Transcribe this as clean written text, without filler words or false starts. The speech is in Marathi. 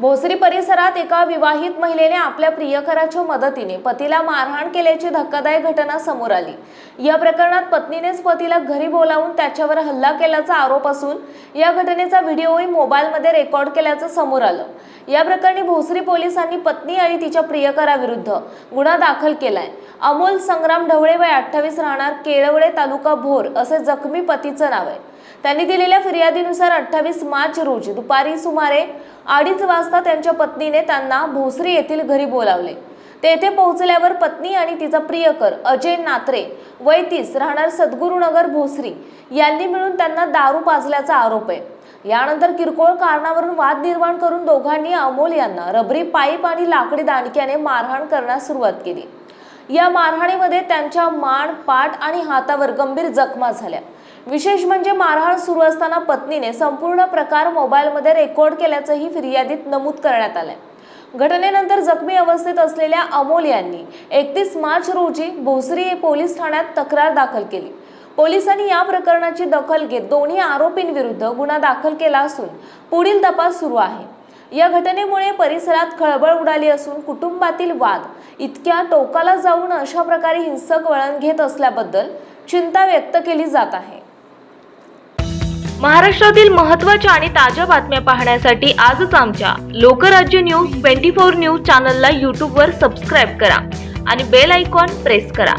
भोसरी परिसरात एका विवाहित महिलेने आपल्या प्रियकराच्या मदतीने पतीला मारहाण केल्याची धक्कादायक घटना समोर आली। या प्रकरणात पत्नीनेच पतीला घरी बोलावून त्याच्यावर हल्ला केल्याचा आरोप असून या घटनेचा व्हिडिओही मोबाईलमध्ये रेकॉर्ड केल्याचं समोर आलं। या प्रकरणी भोसरी पोलिसांनी पत्नी आणि तिच्या प्रियकराविरुद्ध गुन्हा दाखल केलाय। अमोल संग्राम ढवळे वय 28 राहणार केळवडे तालुका भोर असे जखमी पतीचं नाव आहे। त्यांनी दिलेल्या फिर्यादीनुसार 28 मार्च रोजी दुपारी सुमारे 2:30 वाजता त्यांच्या पत्नीने त्यांना भोसरी येथील घरी बोलावले। तेथे पोहोचल्यावर पत्नी आणि तिचा प्रियकर अजय नात्रे वय 30 राहणार सद्गुरुनगर भोसरी यांनी मिळून त्यांना दारू पाजल्याचा आरोप आहे। यानंतर किरकोळ कारणावरून वाद निर्माण करून दोघांनी अमोल यांना रबरी पाईप आणि लाकडी दांडक्याने मारहाण करण्यास सुरुवात केली। या मारहाणीमध्ये त्यांच्या मान, पाठ आणि हातावर गंभीर जखमा झाल्या। विशेष म्हणजे मारहाण सुरू असताना पत्नीने संपूर्ण प्रकार मोबाईलमध्ये रेकॉर्ड केल्याचंही फिर्यादीत नमूद करण्यात आलंय। घटनेनंतर जखमी अवस्थेत असलेल्या अमोल यांनी 31 मार्च रोजी भोसरी पोलीस ठाण्यात तक्रार दाखल केली। पोलिसांनी या प्रकरणाची दखल घेत दोन्ही आरोपींविरुद्ध गुन्हा दाखल केला असून पुढील तपास सुरू आहे। या घटनेमुळे परिसरात खळबळ उडाली असून कुटुंबातील वाद इतक्या टोकाला जाऊन अशा प्रकारे हिंसक वळण घेत असल्याबद्दल चिंता व्यक्त केली जात आहे। महाराष्ट्रातील महत्त्वाच्या आणि ताज्या बातम्या पाहण्यासाठी आजच आमच्या लोकराज्य न्यूज 24 न्यूज चॅनलला YouTube वर सबस्क्राईब करा आणि बेल आयकॉन प्रेस करा।